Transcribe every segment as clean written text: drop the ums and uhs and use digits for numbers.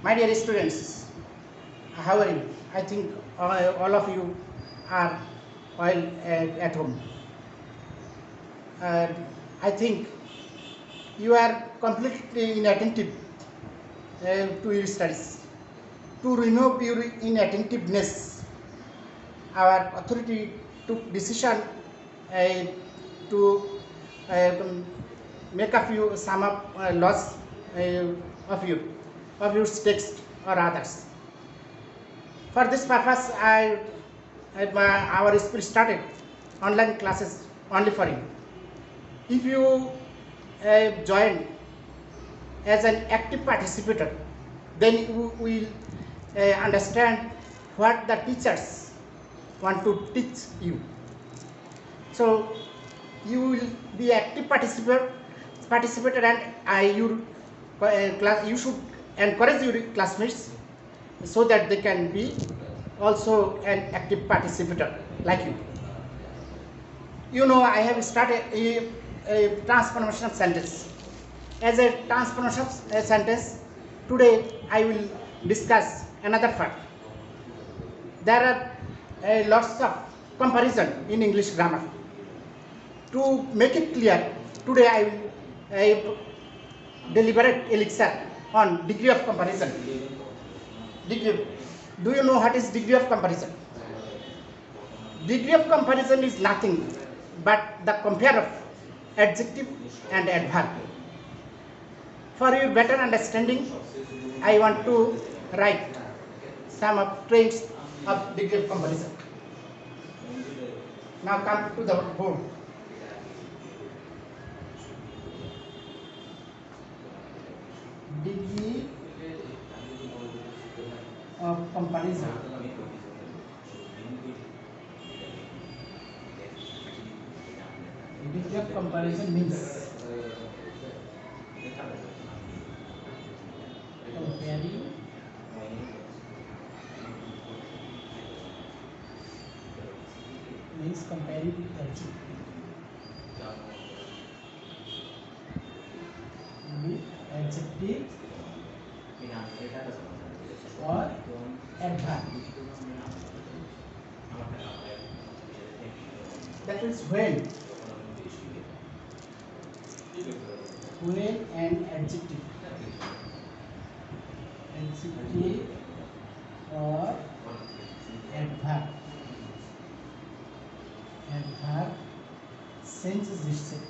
My dear students, how are you? I think all of you are well at home. Uh, I think you are completely inattentive to your studies. To remove your inattentiveness, our authority took decision uh, to um, make a few sum up loss of your text or others. For this purpose, our school started online classes only for you. If you join as an active participator, then you will understand what the teachers want to teach you. So you will be active participator, and you should encourage your classmates so that they can be also an active participator like you. You know, I have started a transformational sentence. As a transformational sentence, today I will discuss another fact. There are lots of comparison in English grammar. To make it clear, today I will deliberate a lecture on degree of comparison. Degree. Do you know what is degree of comparison? Degree of comparison is nothing but the compare of adjective and adverb. For your better understanding, I want to write some of traits of degree of comparison. Now come to the board. Degree of comparison. Degree of comparison means comparing comparing adjective with adjective or adverb. That means when an adjective or adverb changes itself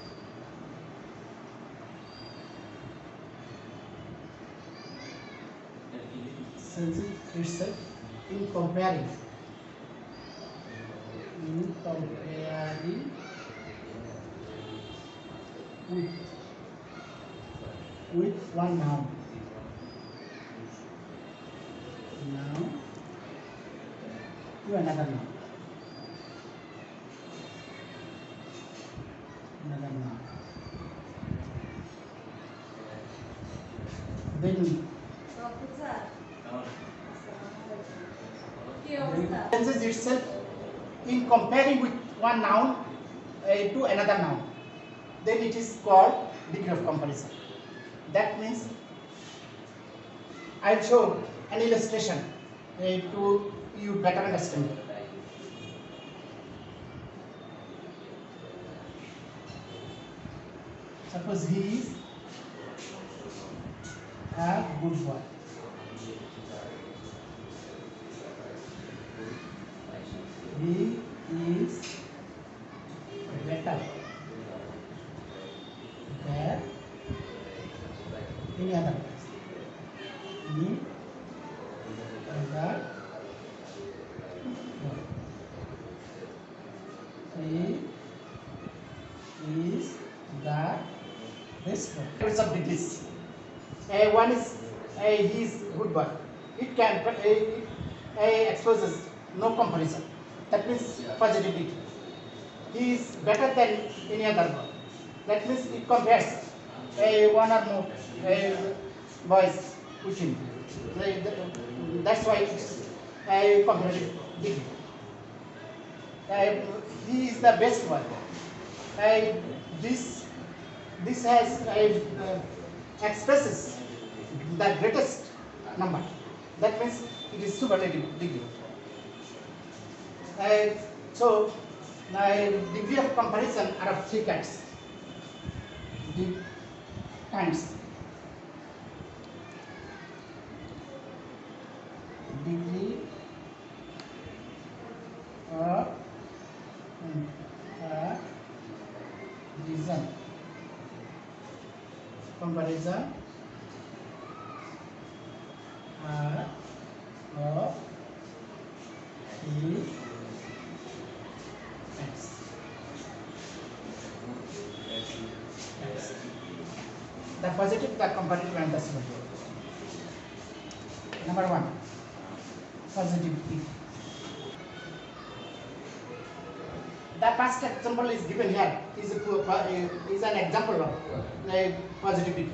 in comparing with one noun to another noun. Then changes itself in comparing with one noun to another noun. Then it is called degree of comparison. That means I'll show an illustration to you better understand. Suppose he is a good boy. He is better than any other person. He is the best one. Types of degrees. One is he is good boy. It can exposes no comparison. That means positivity. He is better than any other boy. That means it compares one or more boys with him. That's why it's a comparative degree. He is the best one. This has expresses the greatest number. That means it is superlative degree. So degree of comparison are of three kinds. Degree of comparison are of three kinds. The positive, the comparative, and the superlative. Number one, positive degree. The past example is given here is an example of a positive degree.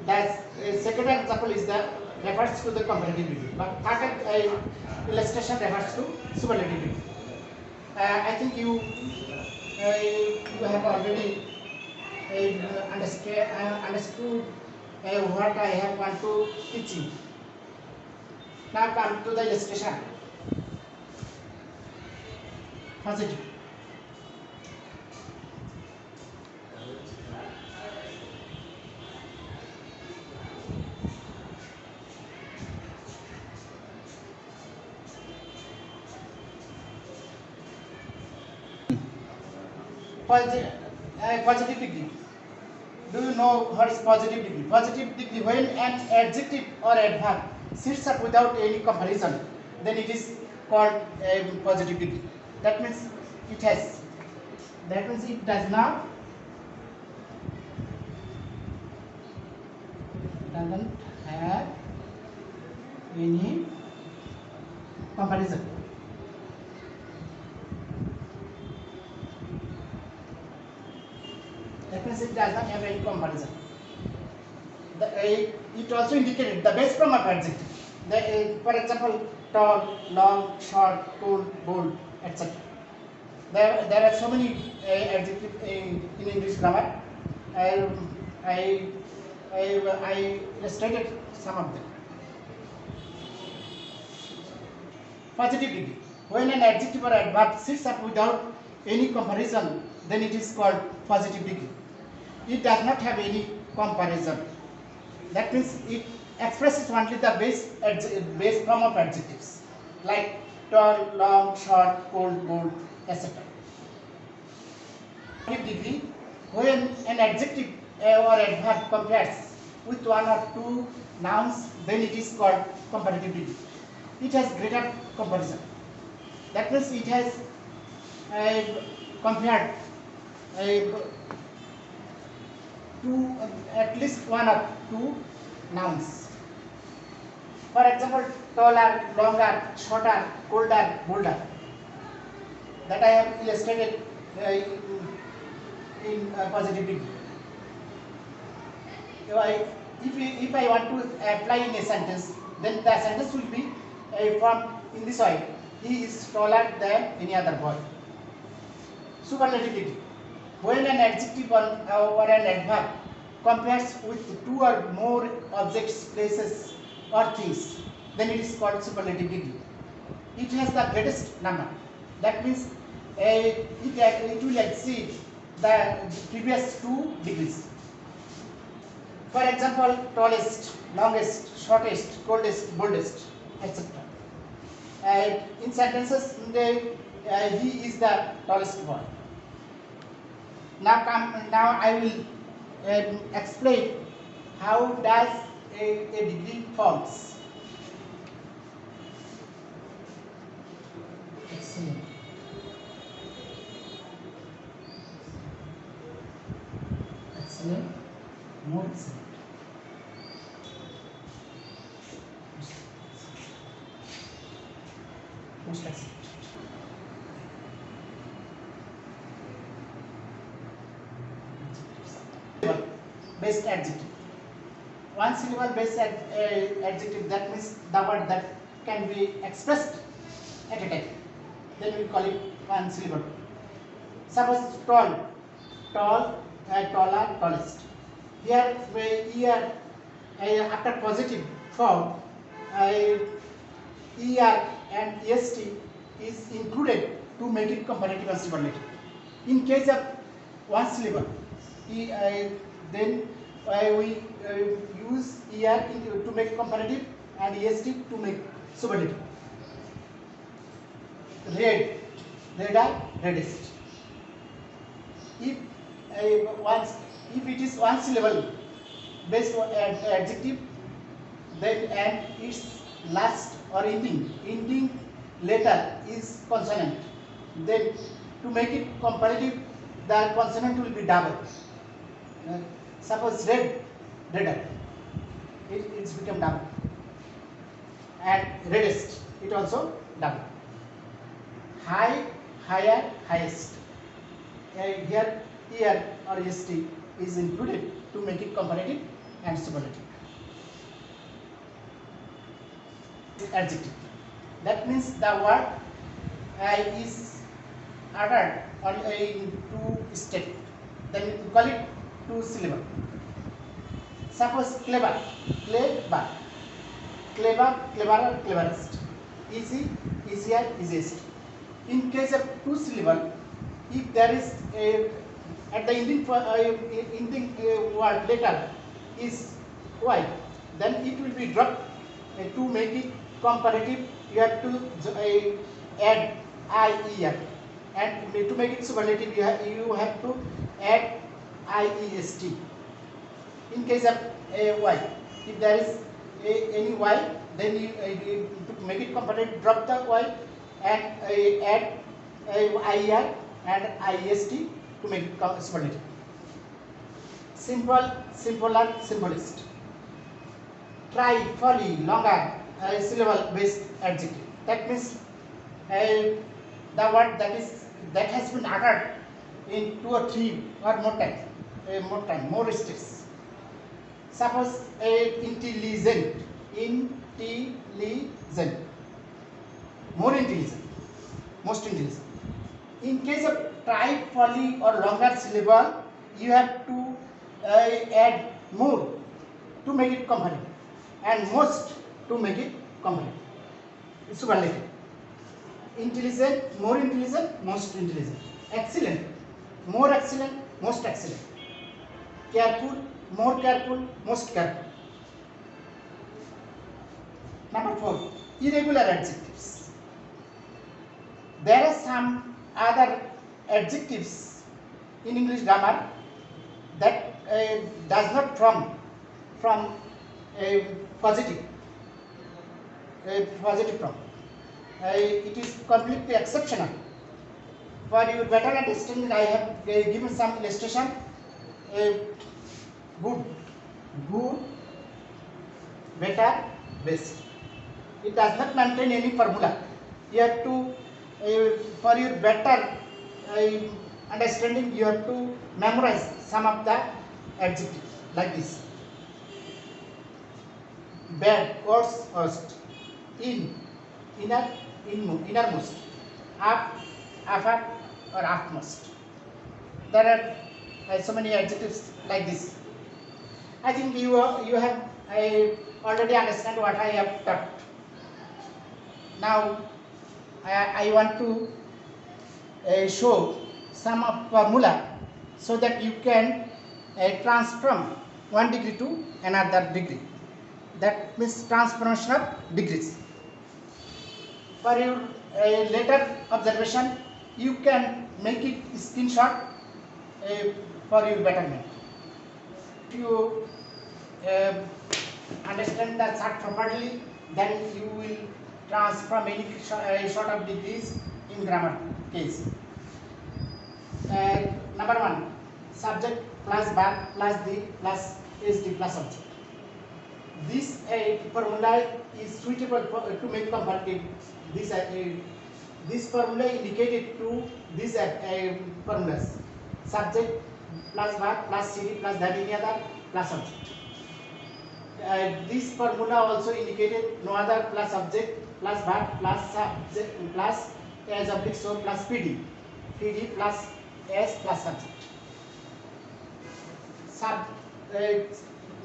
The second example is the refers to the comparative degree, but third illustration refers to superlative degree. I think you have already understood what I have want to teach you. Now come to the illustration. Positive. Positive degree. Do you know what is positive degree? Positive degree, when an adjective or adverb sits up without any comparison, then it is called a positive degree. That means it has. That means it does not. Doesn't have any comparison. That means it does not have any comparison. It also indicated the base form of adjective. For example, tall, long, short, tall, bold, etc. There are so many adjectives in English grammar. I illustrated some of them. Positive degree. When an adjective or adverb sits up without any comparison, then it is called positive degree. It does not have any comparison. That means it expresses only the base form of adjectives like tall, long, short, cold, bold, etc. Positive degree, when an adjective or adverb compares with one or two nouns, then it is called comparative degree. It has greater comparison. That means it has compared to at least one or two nouns. For example, taller, longer, shorter, colder, bolder. That I have illustrated in positive degree. If I want to apply in a sentence, then the sentence will be formed in this way: he is taller than any other boy. Superlative degree. When an adjective or an adverb compares with two or more objects, places, or things, then it is called superlative degree. It has the greatest number. That means it will exceed the previous 2 degrees. For example, tallest, longest, shortest, coldest, boldest, etc. In sentences, he is the tallest boy. Now I will explain how does a degree forms. Excellent. Excellent. More excellent. Most excellent. Based adjective. One syllable based adjective, that means the word that can be expressed at a time. Then we call it one syllable. Suppose tall, taller, tallest. Here after positive found ER and EST is included to make it comparative and superlative. In case of one syllable, then we use ER to make comparative and EST to make superlative. Red, redder, reddest. If it is one syllable based on adjective, then and its last or ending letter is consonant, then to make it comparative, the consonant will be double. Suppose red, redder, it's become double, and reddest, it also double. High, higher, highest. Here ER or EST is included to make it comparative and superlative. Adjective. That means the word is uttered in two steps. Then we call it two syllable. Suppose clever, clever, clever, cleverer, cleverest. Easy, easier, easiest. In case of two syllable, if there is at the ending word letter is Y, then it will be dropped. To make it comparative, you have to add IER, and to make it superlative, you have to add IEST. In case of Y, if there is any Y, then you to make it comparative, drop the Y and add IER and IEST to make it superlative. Simple, simpler, simplest. Try, folly, longer, syllable based adjective. That means the word that has been uttered in 2 or 3 or more stress. Suppose intelligent, more intelligent, most intelligent. In case of try, folly or longer syllable, you have to add more to make it comparative, and most to make it comparative. Superlative. Intelligent, more intelligent, most intelligent. Excellent, more excellent, most excellent. Careful, more careful, most careful. Number 4, irregular adjectives. There are some other adjectives in English grammar that does not from positive from. It is completely exceptional. For your better understanding, I have given some illustration. Good, better, best. It does not maintain any formula. You have to, for your better understanding, you have to memorize some of the adjectives like this. Bad, worst, innermost, up, upper, or upmost. There are so many adjectives like this. I think you have already understand what I have taught. Now I want to show some of formula so that you can transform one degree to another degree. That means transformation of degrees. For your later observation, you can make it screenshot for your betterment. If you understand the chart properly, then you will transform any sort of degrees in grammar case. Number 1, subject plus verb plus the plus SD plus object. This formula is suitable to make comparative. This formula indicated to these formulas: subject plus verb plus CD plus that any other plus object. This formula also indicated no other plus subject plus verb plus subject plus as oblique so plus PD plus S plus subject.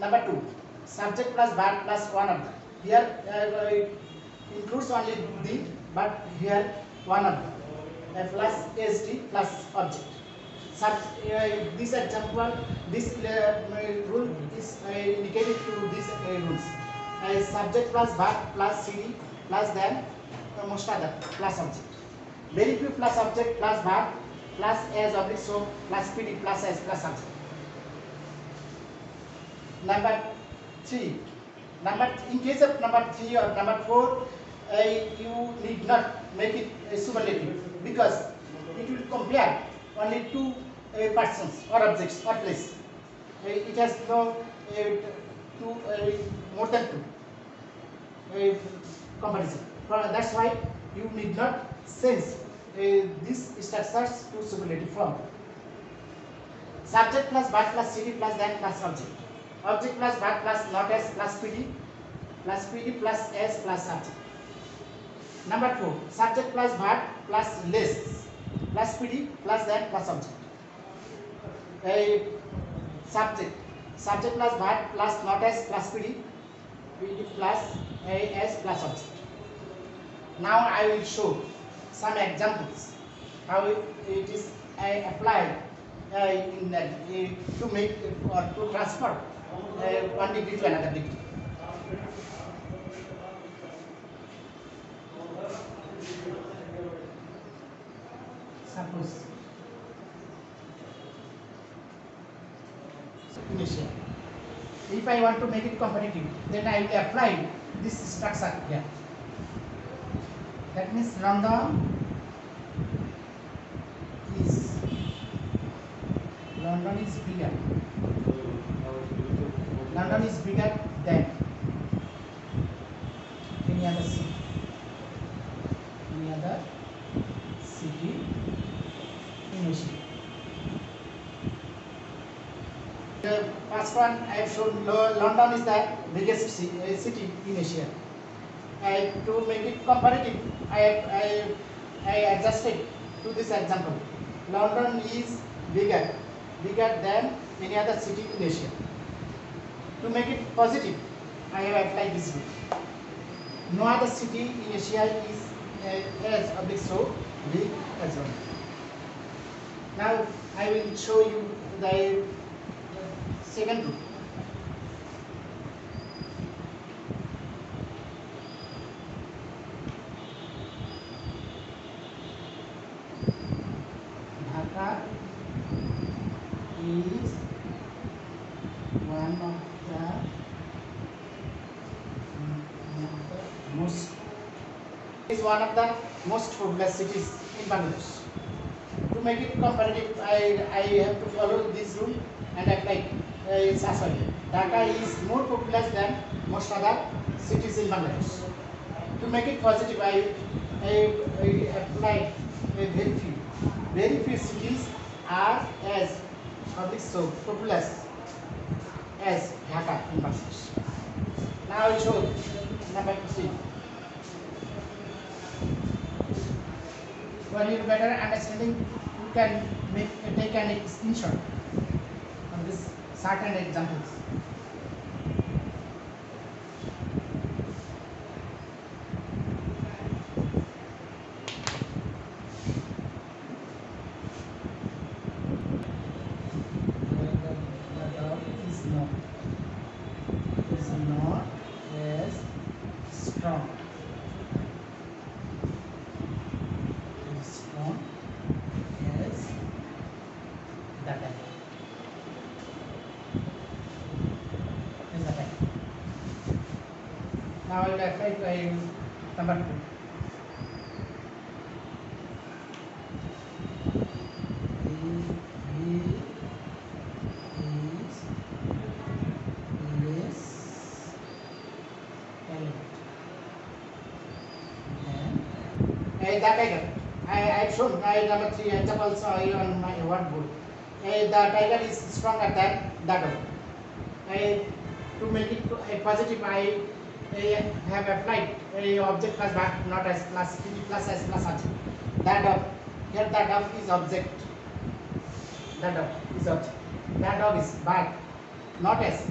Number 2, subject plus verb plus one of them. Here it includes only the, but here one of plus sd plus object. This example, this rule is indicated to these rules. Subject plus verb plus cd plus then most other plus object. Very few plus object plus verb plus as oblique so plus pd plus as plus object. Number 3. In case of number 3 or number 4, you need not make it a superlative because it will compare only two persons or objects or place. It has no more than two comparison. That's why you need not sense these structures to superlative form. Subject plus verb plus cd plus then plus object. Object plus verb plus not as plus pd plus as plus subject. Number 4. Subject plus verb plus less plus pd plus then plus object. Subject plus verb plus not as plus pd plus as plus object. Now I will show some examples how it is applied to make or to transfer one degree to another degree. Suppose initial. If I want to make it comparative, then I will apply this structure here. That means London is bigger. London is bigger than any other city. In Asia. The first one I have shown London is the biggest city in Asia. To make it comparative, I adjusted to this example. London is bigger than any other city in Asia. To make it positive, I have applied this rule. No other city in Asia is as oblique so big as London. Now I will show you the second rule. Dhaka is one of the most populous cities in Bangladesh. To make it comparative, I have to follow this rule and apply it as well. Dhaka is more populous than most other cities in Bangladesh. To make it positive, I applied very few cities are as so populous as Dhaka in Bangladesh. Now I will show number 3. For your better understanding, you can take an screenshot of this certain examples. The dog is not as strong. As the type. Now I will apply to number 2. That I have shown number 3 examples on my whiteboard. The tiger is stronger than the dog. To make it positive, I have applied object plus verb not as plus pd plus as plus object. That dog, here the dog is object. The dog is object. That dog is verb, not as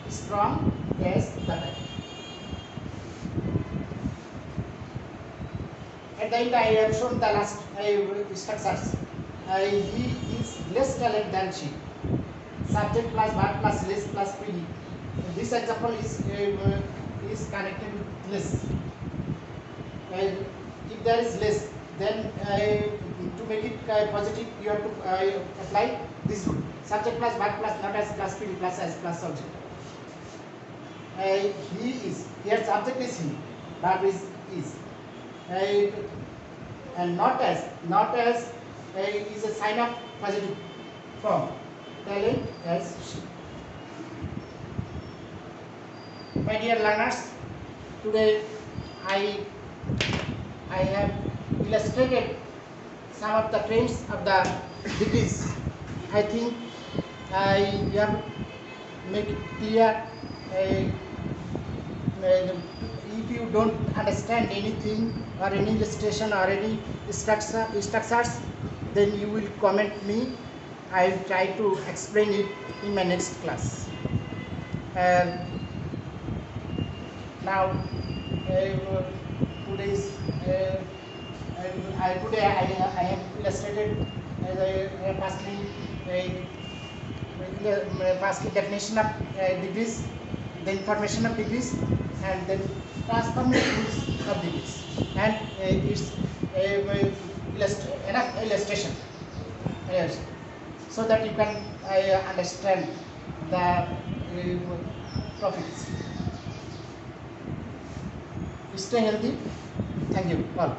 strong as the tiger. at the end I have shown the last structures. He is less talent than she. Subject plus verb plus less plus PD. This example is connected with less. If there is less, then to make it positive, you have to apply this rule: subject plus verb plus not as plus PD plus as plus subject. He is, here subject is he, verb is. And not as is a sign of positive form, telling as she. My dear learners, today I have illustrated some of the trends of the degrees. I think I have make it clear. If you don't understand anything or any illustration or any structures, then you will comment me. I will try to explain it in my next class. Now today's today I have illustrated firstly definition of degrees, the information of degrees, and then transformations of degrees, and its enough illustration, so that you can understand the profits. Stay healthy. Thank you all.